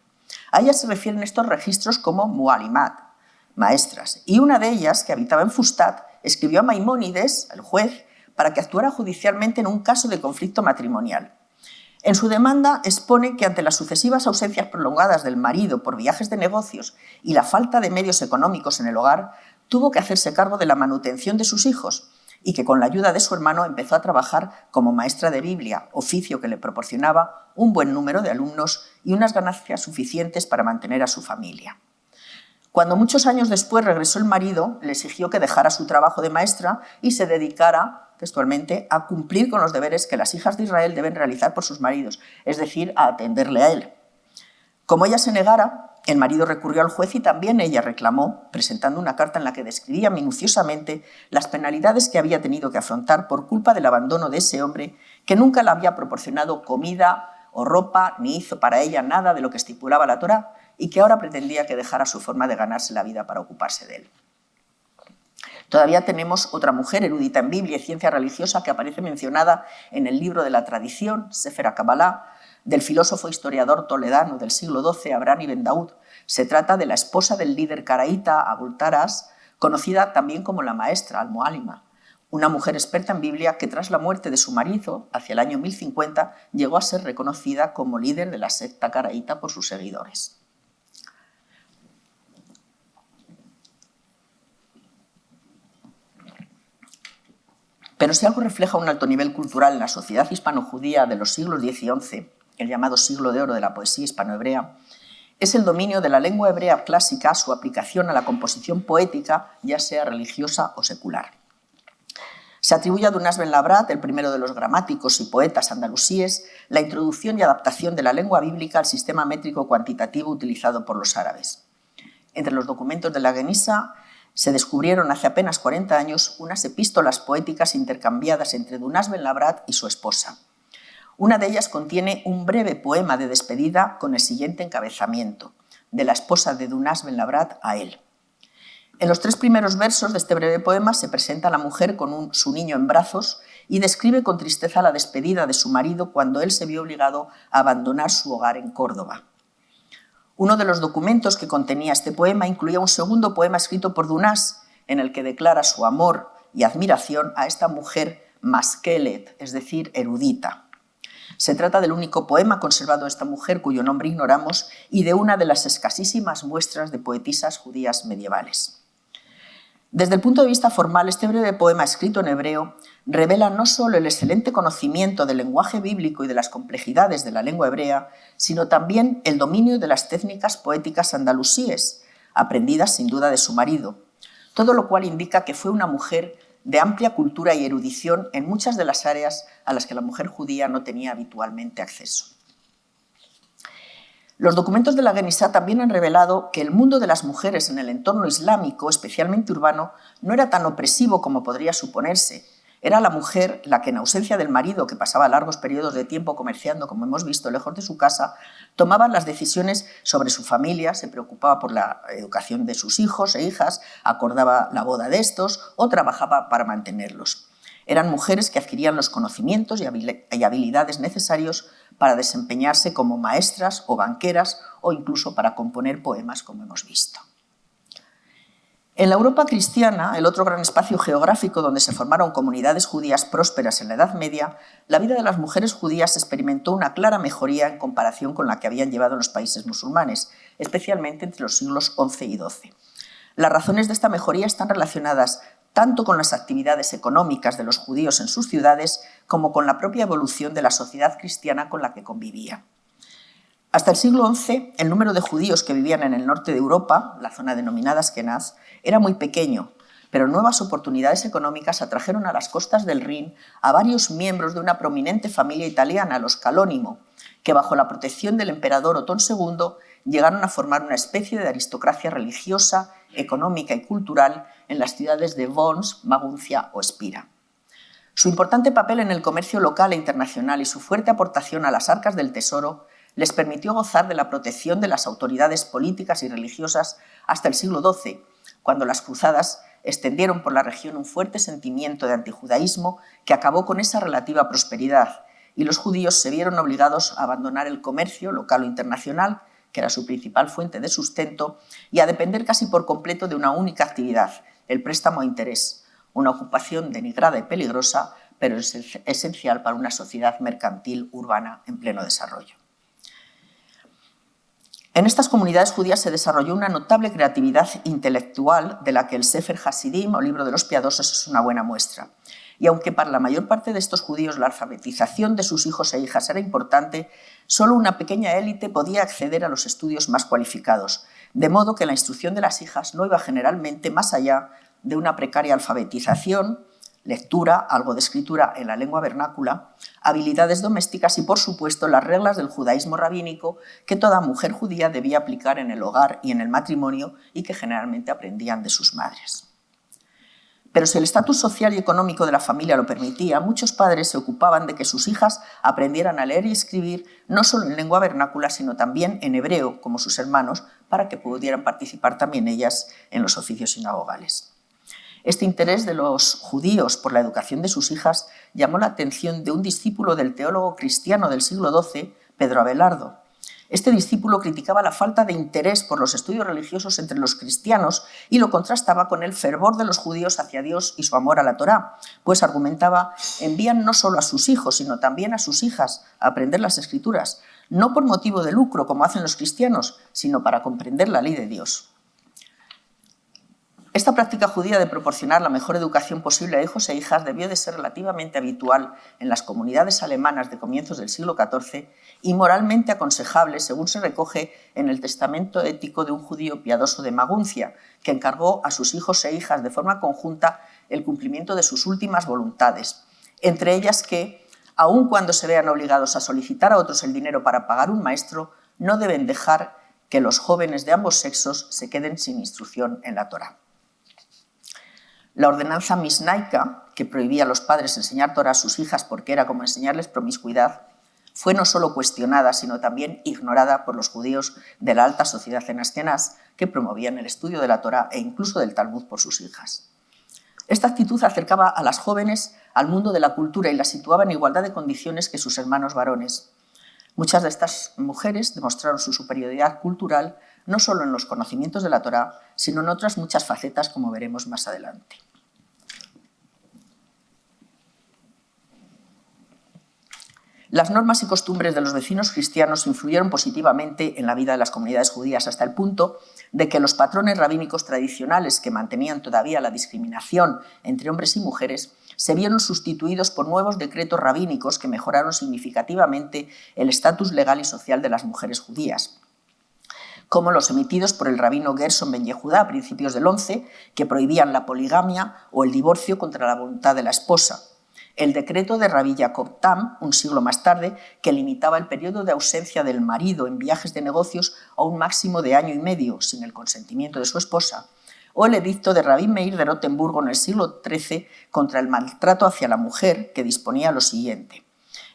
A ellas se refieren estos registros como mualimat, maestras, y una de ellas, que habitaba en Fustat, escribió a Maimónides, el juez, para que actuara judicialmente en un caso de conflicto matrimonial. En su demanda expone que ante las sucesivas ausencias prolongadas del marido por viajes de negocios y la falta de medios económicos en el hogar, tuvo que hacerse cargo de la manutención de sus hijos y que con la ayuda de su hermano empezó a trabajar como maestra de Biblia, oficio que le proporcionaba un buen número de alumnos y unas ganancias suficientes para mantener a su familia. Cuando muchos años después regresó el marido, le exigió que dejara su trabajo de maestra y se dedicara, textualmente, a cumplir con los deberes que las hijas de Israel deben realizar por sus maridos, es decir, a atenderle a él. Como ella se negara, el marido recurrió al juez y también ella reclamó, presentando una carta en la que describía minuciosamente las penalidades que había tenido que afrontar por culpa del abandono de ese hombre que nunca le había proporcionado comida o ropa, ni hizo para ella nada de lo que estipulaba la Torá, y que ahora pretendía que dejara su forma de ganarse la vida para ocuparse de él. Todavía tenemos otra mujer erudita en Biblia y ciencia religiosa que aparece mencionada en el libro de la tradición, Sefer HaKabalah, del filósofo historiador toledano del siglo XII, Abraham ibn Daud. Se trata de la esposa del líder caraíta, Abul Taras, conocida también como la maestra, al-Mualima, una mujer experta en Biblia que tras la muerte de su marido, hacia el año 1050, llegó a ser reconocida como líder de la secta caraíta por sus seguidores. Pero si algo refleja un alto nivel cultural en la sociedad hispano-judía de los siglos X y XI, el llamado siglo de oro de la poesía hispano-hebrea, es el dominio de la lengua hebrea clásica, su aplicación a la composición poética, ya sea religiosa o secular. Se atribuye a Dunás ben Labrat, el primero de los gramáticos y poetas andalusíes, la introducción y adaptación de la lengua bíblica al sistema métrico cuantitativo utilizado por los árabes. Entre los documentos de la Genisa se descubrieron hace apenas 40 años unas epístolas poéticas intercambiadas entre Dunás ben Labrat y su esposa. Una de ellas contiene un breve poema de despedida con el siguiente encabezamiento: de la esposa de Dunás ben Labrat a él. En los 3 primeros versos de este breve poema se presenta a la mujer con su niño en brazos y describe con tristeza la despedida de su marido cuando él se vio obligado a abandonar su hogar en Córdoba. Uno de los documentos que contenía este poema incluía un segundo poema escrito por Dunás, en el que declara su amor y admiración a esta mujer maskelet, es decir, erudita. Se trata del único poema conservado de esta mujer cuyo nombre ignoramos y de una de las escasísimas muestras de poetisas judías medievales. Desde el punto de vista formal, este breve poema escrito en hebreo revela no solo el excelente conocimiento del lenguaje bíblico y de las complejidades de la lengua hebrea, sino también el dominio de las técnicas poéticas andalusíes, aprendidas sin duda de su marido, todo lo cual indica que fue una mujer de amplia cultura y erudición en muchas de las áreas a las que la mujer judía no tenía habitualmente acceso. Los documentos de la Genisa también han revelado que el mundo de las mujeres en el entorno islámico, especialmente urbano, no era tan opresivo como podría suponerse. Era la mujer la que, en ausencia del marido, que pasaba largos periodos de tiempo comerciando, como hemos visto, lejos de su casa, tomaba las decisiones sobre su familia, se preocupaba por la educación de sus hijos e hijas, acordaba la boda de estos o trabajaba para mantenerlos. Eran mujeres que adquirían los conocimientos y habilidades necesarios para desempeñarse como maestras o banqueras o incluso para componer poemas, como hemos visto. En la Europa cristiana, el otro gran espacio geográfico donde se formaron comunidades judías prósperas en la Edad Media, la vida de las mujeres judías experimentó una clara mejoría en comparación con la que habían llevado en los países musulmanes, especialmente entre los siglos XI y XII. Las razones de esta mejoría están relacionadas tanto con las actividades económicas de los judíos en sus ciudades como con la propia evolución de la sociedad cristiana con la que convivían. Hasta el siglo XI, el número de judíos que vivían en el norte de Europa, la zona denominada Askenaz, era muy pequeño, pero nuevas oportunidades económicas atrajeron a las costas del Rin a varios miembros de una prominente familia italiana, los Calónimo, que bajo la protección del emperador Otón II llegaron a formar una especie de aristocracia religiosa, económica y cultural en las ciudades de Worms, Maguncia o Espira. Su importante papel en el comercio local e internacional y su fuerte aportación a las arcas del tesoro les permitió gozar de la protección de las autoridades políticas y religiosas hasta el siglo XII, cuando las cruzadas extendieron por la región un fuerte sentimiento de antijudaísmo que acabó con esa relativa prosperidad, y los judíos se vieron obligados a abandonar el comercio local o internacional, que era su principal fuente de sustento, y a depender casi por completo de una única actividad, el préstamo a interés, una ocupación denigrada y peligrosa, pero esencial para una sociedad mercantil urbana en pleno desarrollo. En estas comunidades judías se desarrolló una notable creatividad intelectual de la que el Sefer Hasidim, o Libro de los Piadosos, es una buena muestra. Y aunque para la mayor parte de estos judíos la alfabetización de sus hijos e hijas era importante, solo una pequeña élite podía acceder a los estudios más cualificados, de modo que la instrucción de las hijas no iba generalmente más allá de una precaria alfabetización, lectura, algo de escritura en la lengua vernácula, habilidades domésticas y, por supuesto, las reglas del judaísmo rabínico que toda mujer judía debía aplicar en el hogar y en el matrimonio y que generalmente aprendían de sus madres. Pero si el estatus social y económico de la familia lo permitía, muchos padres se ocupaban de que sus hijas aprendieran a leer y escribir no solo en lengua vernácula, sino también en hebreo, como sus hermanos, para que pudieran participar también ellas en los oficios sinagogales. Este interés de los judíos por la educación de sus hijas llamó la atención de un discípulo del teólogo cristiano del siglo XII, Pedro Abelardo. Este discípulo criticaba la falta de interés por los estudios religiosos entre los cristianos y lo contrastaba con el fervor de los judíos hacia Dios y su amor a la Torá, pues argumentaba, envían no solo a sus hijos, sino también a sus hijas a aprender las Escrituras, no por motivo de lucro, como hacen los cristianos, sino para comprender la ley de Dios. Esta práctica judía de proporcionar la mejor educación posible a hijos e hijas debió de ser relativamente habitual en las comunidades alemanas de comienzos del siglo XIV y moralmente aconsejable, según se recoge en el testamento ético de un judío piadoso de Maguncia, que encargó a sus hijos e hijas de forma conjunta el cumplimiento de sus últimas voluntades, entre ellas que, aun cuando se vean obligados a solicitar a otros el dinero para pagar un maestro, no deben dejar que los jóvenes de ambos sexos se queden sin instrucción en la Torá. La ordenanza misnaica, que prohibía a los padres enseñar Torá a sus hijas porque era como enseñarles promiscuidad, fue no solo cuestionada, sino también ignorada por los judíos de la alta sociedad en Askenaz, que promovían el estudio de la Torá e incluso del Talmud por sus hijas. Esta actitud acercaba a las jóvenes al mundo de la cultura y las situaba en igualdad de condiciones que sus hermanos varones. Muchas de estas mujeres demostraron su superioridad cultural no solo en los conocimientos de la Torá, sino en otras muchas facetas, como veremos más adelante. Las normas y costumbres de los vecinos cristianos influyeron positivamente en la vida de las comunidades judías hasta el punto de que los patrones rabínicos tradicionales que mantenían todavía la discriminación entre hombres y mujeres se vieron sustituidos por nuevos decretos rabínicos que mejoraron significativamente el estatus legal y social de las mujeres judías, como los emitidos por el rabino Gerson ben Yehudá a principios del XI, que prohibían la poligamia o el divorcio contra la voluntad de la esposa. El decreto de Rabbi Jacob Tam, un siglo más tarde, que limitaba el periodo de ausencia del marido en viajes de negocios a un máximo de año y medio, sin el consentimiento de su esposa, o el edicto de Rabbi Meir de Rotemburgo en el siglo XIII contra el maltrato hacia la mujer, que disponía lo siguiente: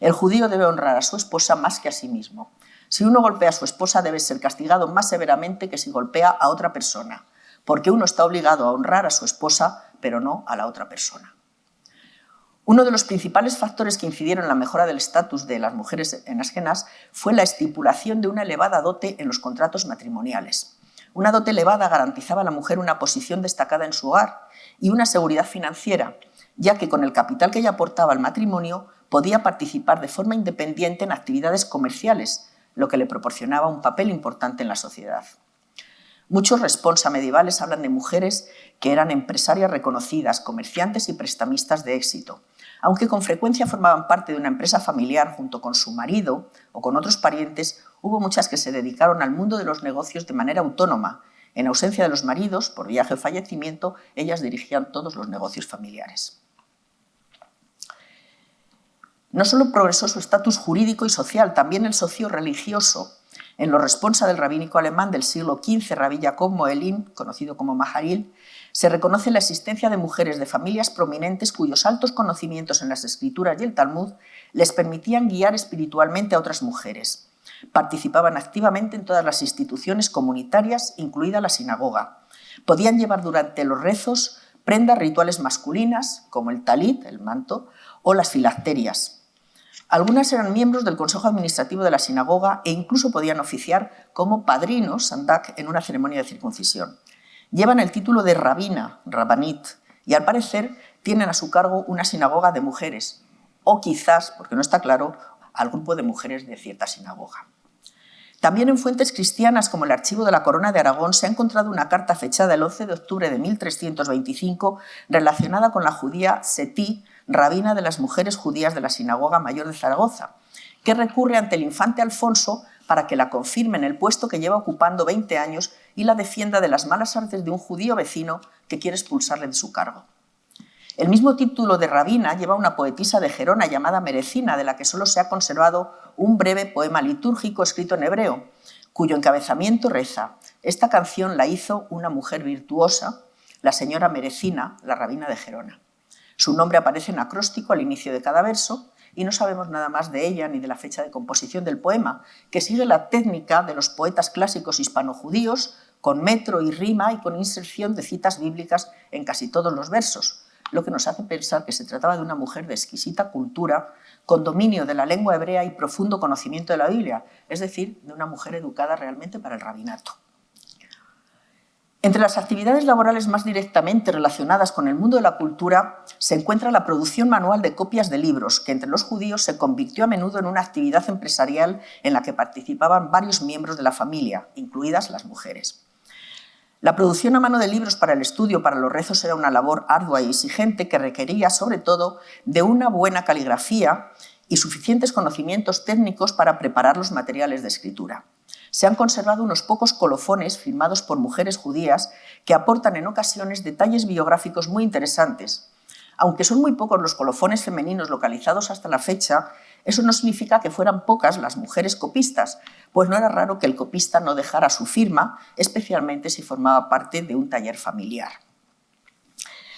el judío debe honrar a su esposa más que a sí mismo. Si uno golpea a su esposa, debe ser castigado más severamente que si golpea a otra persona, porque uno está obligado a honrar a su esposa, pero no a la otra persona. Uno de los principales factores que incidieron en la mejora del estatus de las mujeres en Askenaz fue la estipulación de una elevada dote en los contratos matrimoniales. Una dote elevada garantizaba a la mujer una posición destacada en su hogar y una seguridad financiera, ya que con el capital que ella aportaba al matrimonio podía participar de forma independiente en actividades comerciales, lo que le proporcionaba un papel importante en la sociedad. Muchos responsa medievales hablan de mujeres que eran empresarias reconocidas, comerciantes y prestamistas de éxito, aunque con frecuencia formaban parte de una empresa familiar junto con su marido o con otros parientes. Hubo muchas que se dedicaron al mundo de los negocios de manera autónoma. En ausencia de los maridos, por viaje o fallecimiento, ellas dirigían todos los negocios familiares. No solo progresó su estatus jurídico y social, también el socio-religioso. En los responsa del rabínico alemán del siglo XV, Rabí Jacob Moelin, conocido como Maharil, se reconoce la existencia de mujeres de familias prominentes cuyos altos conocimientos en las escrituras y el Talmud les permitían guiar espiritualmente a otras mujeres. Participaban activamente en todas las instituciones comunitarias, incluida la sinagoga. Podían llevar durante los rezos prendas rituales masculinas, como el talit, el manto, o las filacterias. Algunas eran miembros del consejo administrativo de la sinagoga e incluso podían oficiar como padrinos, sandak, en una ceremonia de circuncisión. Llevan el título de rabina, rabanit, y al parecer tienen a su cargo una sinagoga de mujeres, o quizás, porque no está claro, al grupo de mujeres de cierta sinagoga. También en fuentes cristianas como el Archivo de la Corona de Aragón se ha encontrado una carta fechada el 11 de octubre de 1325 relacionada con la judía Setí, rabina de las mujeres judías de la Sinagoga Mayor de Zaragoza, que recurre ante el infante Alfonso para que la confirme en el puesto que lleva ocupando 20 años y la defienda de las malas artes de un judío vecino que quiere expulsarle de su cargo. El mismo título de rabina lleva una poetisa de Gerona llamada Merecina, de la que solo se ha conservado un breve poema litúrgico escrito en hebreo, cuyo encabezamiento reza: esta canción la hizo una mujer virtuosa, la señora Merecina, la rabina de Gerona. Su nombre aparece en acróstico al inicio de cada verso y no sabemos nada más de ella ni de la fecha de composición del poema, que sigue la técnica de los poetas clásicos hispano-judíos, con metro y rima y con inserción de citas bíblicas en casi todos los versos, lo que nos hace pensar que se trataba de una mujer de exquisita cultura, con dominio de la lengua hebrea y profundo conocimiento de la Biblia, es decir, de una mujer educada realmente para el rabinato. Entre las actividades laborales más directamente relacionadas con el mundo de la cultura se encuentra la producción manual de copias de libros, que entre los judíos se convirtió a menudo en una actividad empresarial en la que participaban varios miembros de la familia, incluidas las mujeres. La producción a mano de libros para el estudio, para los rezos, era una labor ardua y exigente que requería, sobre todo, de una buena caligrafía y suficientes conocimientos técnicos para preparar los materiales de escritura. Se han conservado unos pocos colofones firmados por mujeres judías que aportan en ocasiones detalles biográficos muy interesantes. Aunque son muy pocos los colofones femeninos localizados hasta la fecha, eso no significa que fueran pocas las mujeres copistas, pues no era raro que el copista no dejara su firma, especialmente si formaba parte de un taller familiar.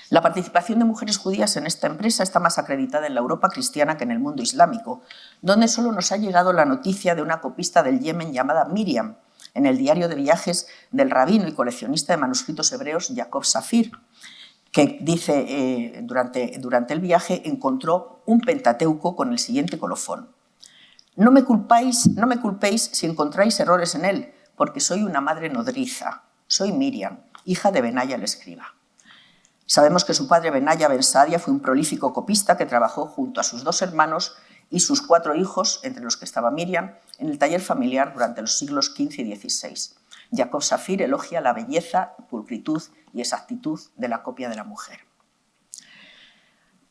La participación de mujeres judías en esta empresa está más acreditada en la Europa cristiana que en el mundo islámico, donde solo nos ha llegado la noticia de una copista del Yemen llamada Miriam, en el diario de viajes del rabino y coleccionista de manuscritos hebreos Jacob Safir, que dice durante el viaje encontró un Pentateuco con el siguiente colofón: no me culpéis si encontráis errores en él, porque soy una madre nodriza, soy Miriam, hija de Benaya el escriba. Sabemos que su padre Benaya ben Sadia fue un prolífico copista que trabajó junto a sus 2 hermanos y sus 4 hijos, entre los que estaba Miriam, en el taller familiar durante los siglos XV y XVI. Jacob Safir elogia la belleza, pulcritud y exactitud de la copia de la mujer.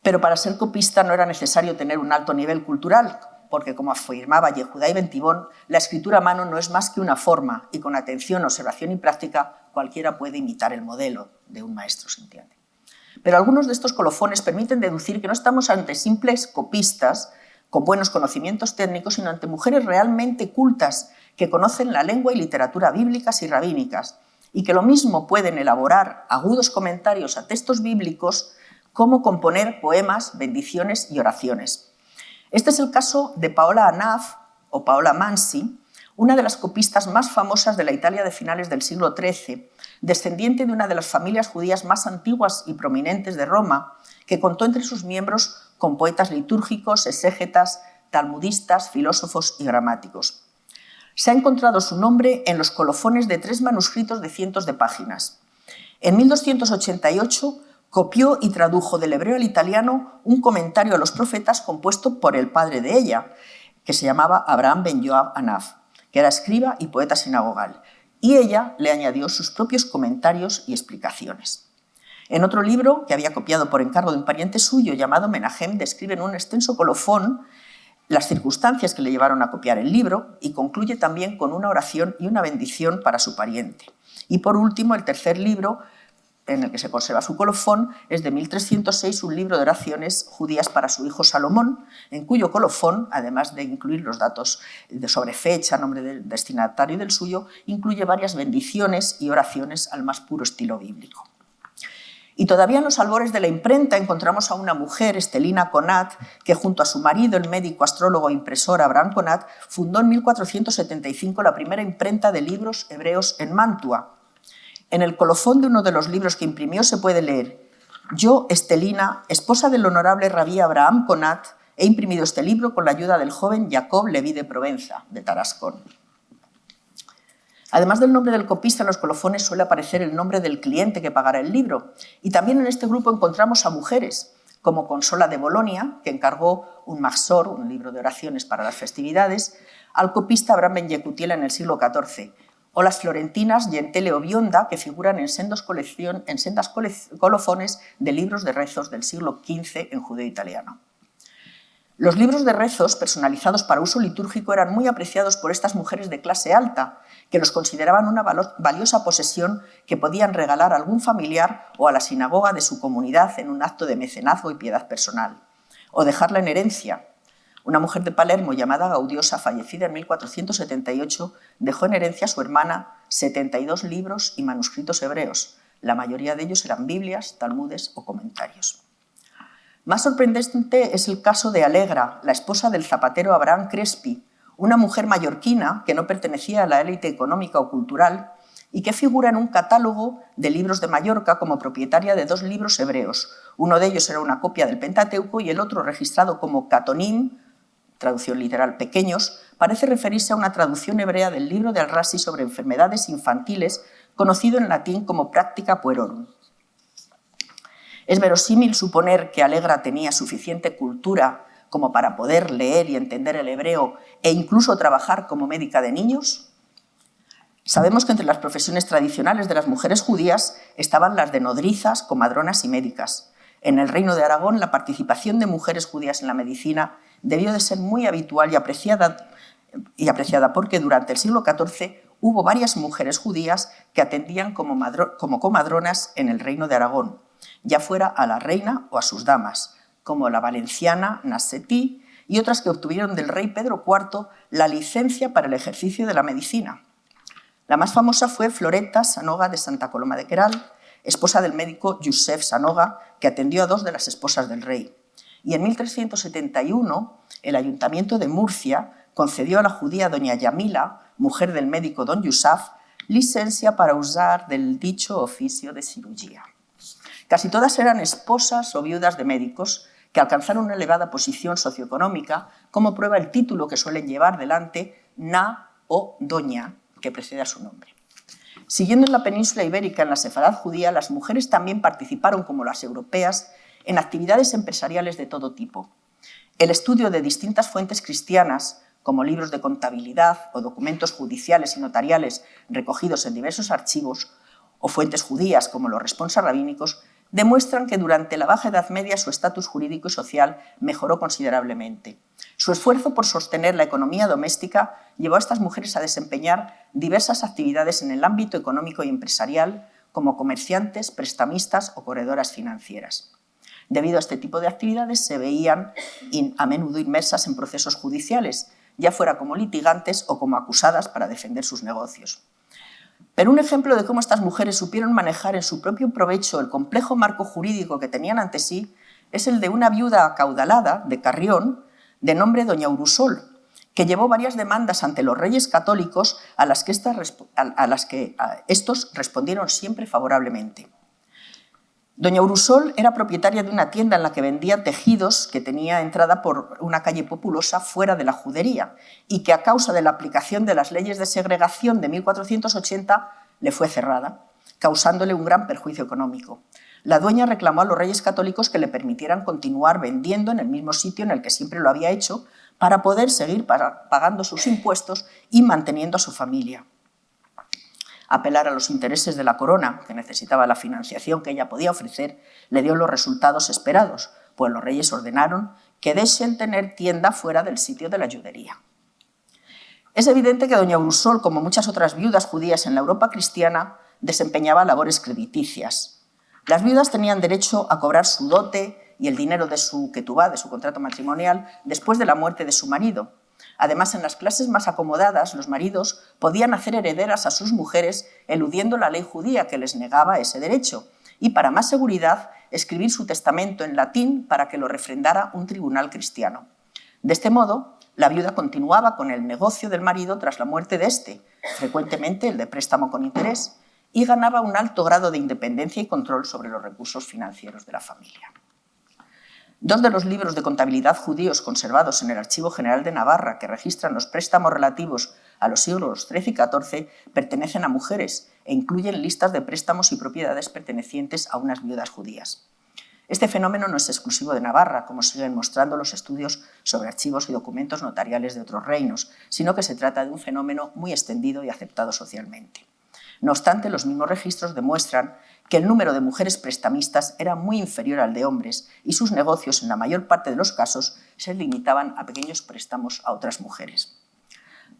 Pero para ser copista no era necesario tener un alto nivel cultural, porque, como afirmaba Yehudá Ibn Tibón, la escritura a mano no es más que una forma y con atención, observación y práctica cualquiera puede imitar el modelo de un maestro, se entiende. Pero algunos de estos colofones permiten deducir que no estamos ante simples copistas con buenos conocimientos técnicos, sino ante mujeres realmente cultas que conocen la lengua y literatura bíblicas y rabínicas y que lo mismo pueden elaborar agudos comentarios a textos bíblicos como componer poemas, bendiciones y oraciones. Este es el caso de Paola Anaf o Paola Mansi, una de las copistas más famosas de la Italia de finales del siglo XIII, descendiente de una de las familias judías más antiguas y prominentes de Roma, que contó entre sus miembros con poetas litúrgicos, exégetas, talmudistas, filósofos y gramáticos. Se ha encontrado su nombre en los colofones de 3 manuscritos de cientos de páginas. En 1288 copió y tradujo del hebreo al italiano un comentario a los profetas compuesto por el padre de ella, que se llamaba Abraham ben Yoab Anaf, que era escriba y poeta sinagogal, y ella le añadió sus propios comentarios y explicaciones. En otro libro, que había copiado por encargo de un pariente suyo llamado Menahem, describe en un extenso colofón las circunstancias que le llevaron a copiar el libro y concluye también con una oración y una bendición para su pariente. Y por último, el tercer libro, en el que se conserva su colofón, es de 1306, un libro de oraciones judías para su hijo Salomón, en cuyo colofón, además de incluir los datos sobre fecha, nombre del destinatario y del suyo, incluye varias bendiciones y oraciones al más puro estilo bíblico. Y todavía en los albores de la imprenta encontramos a una mujer, Estelina Conat, que junto a su marido, el médico, astrólogo e impresor Abraham Conat, fundó en 1475 la primera imprenta de libros hebreos en Mantua. En el colofón de uno de los libros que imprimió se puede leer: «Yo, Estelina, esposa del honorable rabí Abraham Conat, he imprimido este libro con la ayuda del joven Jacob Leví de Provenza, de Tarascón». Además del nombre del copista, en los colofones suele aparecer el nombre del cliente que pagará el libro. Y también en este grupo encontramos a mujeres, como Consola de Bolonia, que encargó un Maxor, un libro de oraciones para las festividades, al copista Abraham ben Yecutiel en el siglo XIV, o las florentinas Gentile o Bionda, que figuran en sendas colofones de libros de rezos del siglo XV en judeo-italiano. Los libros de rezos personalizados para uso litúrgico eran muy apreciados por estas mujeres de clase alta, que los consideraban una valiosa posesión que podían regalar a algún familiar o a la sinagoga de su comunidad en un acto de mecenazgo y piedad personal, o dejarla en herencia. Una mujer de Palermo llamada Gaudiosa, fallecida en 1478, dejó en herencia a su hermana 72 libros y manuscritos hebreos. La mayoría de ellos eran Biblias, Talmudes o comentarios. Más sorprendente es el caso de Alegra, la esposa del zapatero Abraham Crespi, una mujer mallorquina que no pertenecía a la élite económica o cultural y que figura en un catálogo de libros de Mallorca como propietaria de 2 libros hebreos. Uno de ellos era una copia del Pentateuco y el otro, registrado como Catonim, traducción literal pequeños, parece referirse a una traducción hebrea del libro de Al-Razi sobre enfermedades infantiles, conocido en latín como Practica Puerorum. Es verosímil suponer que Alegra tenía suficiente cultura como para poder leer y entender el hebreo e incluso trabajar como médica de niños. Sabemos que entre las profesiones tradicionales de las mujeres judías estaban las de nodrizas, comadronas y médicas. En el Reino de Aragón, la participación de mujeres judías en la medicina debió de ser muy habitual y apreciada porque durante el siglo XIV hubo varias mujeres judías que atendían como comadronas en el Reino de Aragón, ya fuera a la reina o a sus damas, como la valenciana Nassetí y otras que obtuvieron del rey Pedro IV la licencia para el ejercicio de la medicina. La más famosa fue Floreta Sanoga de Santa Coloma de Queralt, esposa del médico Joseph Sanoga, que atendió a 2 de las esposas del rey. Y en 1371, el Ayuntamiento de Murcia concedió a la judía doña Yamila, mujer del médico don Yusaf, licencia para usar del dicho oficio de cirugía. Casi todas eran esposas o viudas de médicos que alcanzaron una elevada posición socioeconómica, como prueba el título que suelen llevar delante, na o doña, que precede a su nombre. Siguiendo en la península ibérica, en la sefarad judía, las mujeres también participaron, como las europeas, en actividades empresariales de todo tipo. El estudio de distintas fuentes cristianas, como libros de contabilidad o documentos judiciales y notariales recogidos en diversos archivos, o fuentes judías, como los responsa rabínicos, demuestran que durante la Baja Edad Media su estatus jurídico y social mejoró considerablemente. Su esfuerzo por sostener la economía doméstica llevó a estas mujeres a desempeñar diversas actividades en el ámbito económico y empresarial, como comerciantes, prestamistas o corredoras financieras. Debido a este tipo de actividades se veían a menudo inmersas en procesos judiciales, ya fuera como litigantes o como acusadas para defender sus negocios. Pero un ejemplo de cómo estas mujeres supieron manejar en su propio provecho el complejo marco jurídico que tenían ante sí es el de una viuda acaudalada de Carrión, de nombre doña Urusol, que llevó varias demandas ante los reyes católicos a las que estos respondieron siempre favorablemente. Doña Urusol era propietaria de una tienda en la que vendía tejidos que tenía entrada por una calle populosa fuera de la judería y que a causa de la aplicación de las leyes de segregación de 1480 le fue cerrada, causándole un gran perjuicio económico. La dueña reclamó a los Reyes Católicos que le permitieran continuar vendiendo en el mismo sitio en el que siempre lo había hecho para poder seguir pagando sus impuestos y manteniendo a su familia. Apelar a los intereses de la corona, que necesitaba la financiación que ella podía ofrecer, le dio los resultados esperados, pues los reyes ordenaron que dejen tener tienda fuera del sitio de la yudería. Es evidente que doña Urusol, como muchas otras viudas judías en la Europa cristiana, desempeñaba labores crediticias. Las viudas tenían derecho a cobrar su dote y el dinero de su ketubá, de su contrato matrimonial, después de la muerte de su marido. Además, en las clases más acomodadas, los maridos podían hacer herederas a sus mujeres eludiendo la ley judía que les negaba ese derecho y, para más seguridad, escribir su testamento en latín para que lo refrendara un tribunal cristiano. De este modo, la viuda continuaba con el negocio del marido tras la muerte de éste, frecuentemente el de préstamo con interés, y ganaba un alto grado de independencia y control sobre los recursos financieros de la familia. Dos de los libros de contabilidad judíos conservados en el Archivo General de Navarra, que registran los préstamos relativos a los siglos XIII y XIV, pertenecen a mujeres e incluyen listas de préstamos y propiedades pertenecientes a unas viudas judías. Este fenómeno no es exclusivo de Navarra, como siguen mostrando los estudios sobre archivos y documentos notariales de otros reinos, sino que se trata de un fenómeno muy extendido y aceptado socialmente. No obstante, los mismos registros demuestran que el número de mujeres prestamistas era muy inferior al de hombres y sus negocios, en la mayor parte de los casos, se limitaban a pequeños préstamos a otras mujeres.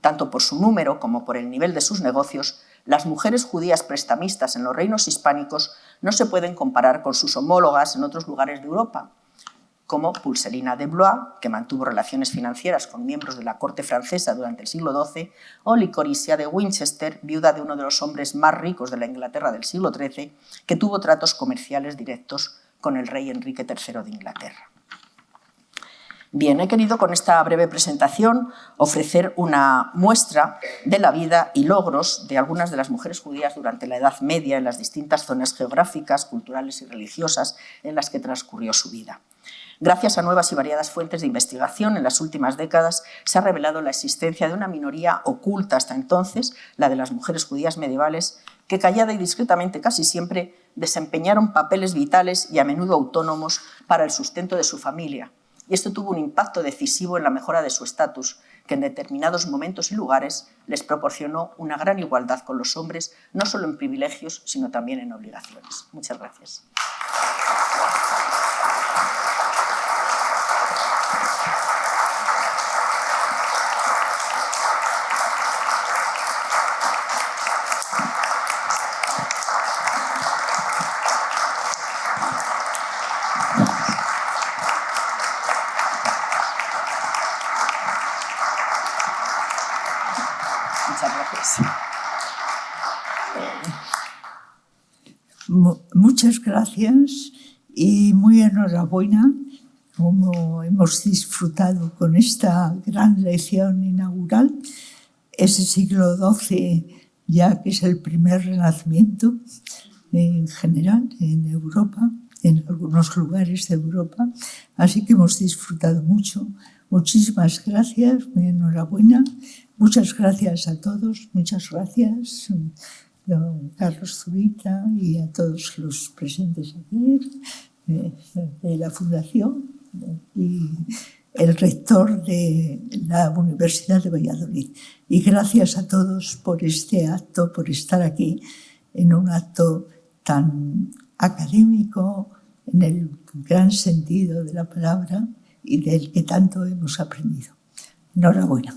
Tanto por su número como por el nivel de sus negocios, las mujeres judías prestamistas en los reinos hispánicos no se pueden comparar con sus homólogas en otros lugares de Europa, como Pulserina de Blois, que mantuvo relaciones financieras con miembros de la corte francesa durante el siglo XII, o Licoricia de Winchester, viuda de uno de los hombres más ricos de la Inglaterra del siglo XIII, que tuvo tratos comerciales directos con el rey Enrique III de Inglaterra. Bien, he querido con esta breve presentación ofrecer una muestra de la vida y logros de algunas de las mujeres judías durante la Edad Media en las distintas zonas geográficas, culturales y religiosas en las que transcurrió su vida. Gracias a nuevas y variadas fuentes de investigación, en las últimas décadas se ha revelado la existencia de una minoría oculta hasta entonces, la de las mujeres judías medievales, que callada y discretamente casi siempre desempeñaron papeles vitales y a menudo autónomos para el sustento de su familia. Y esto tuvo un impacto decisivo en la mejora de su estatus, que en determinados momentos y lugares les proporcionó una gran igualdad con los hombres, no solo en privilegios, sino también en obligaciones. Muchas gracias. Muchas gracias y muy enhorabuena, como hemos disfrutado con esta gran lección inaugural. Ese siglo XII ya que es el primer renacimiento en general en Europa, en algunos lugares de Europa, así que hemos disfrutado mucho. Muchísimas gracias, muy enhorabuena. Muchas gracias a todos, muchas gracias, don Carlos Zurita, y a todos los presentes aquí de la Fundación y el rector de la Universidad de Valladolid. Y gracias a todos por este acto, por estar aquí en un acto tan académico, en el gran sentido de la palabra y del que tanto hemos aprendido. Enhorabuena.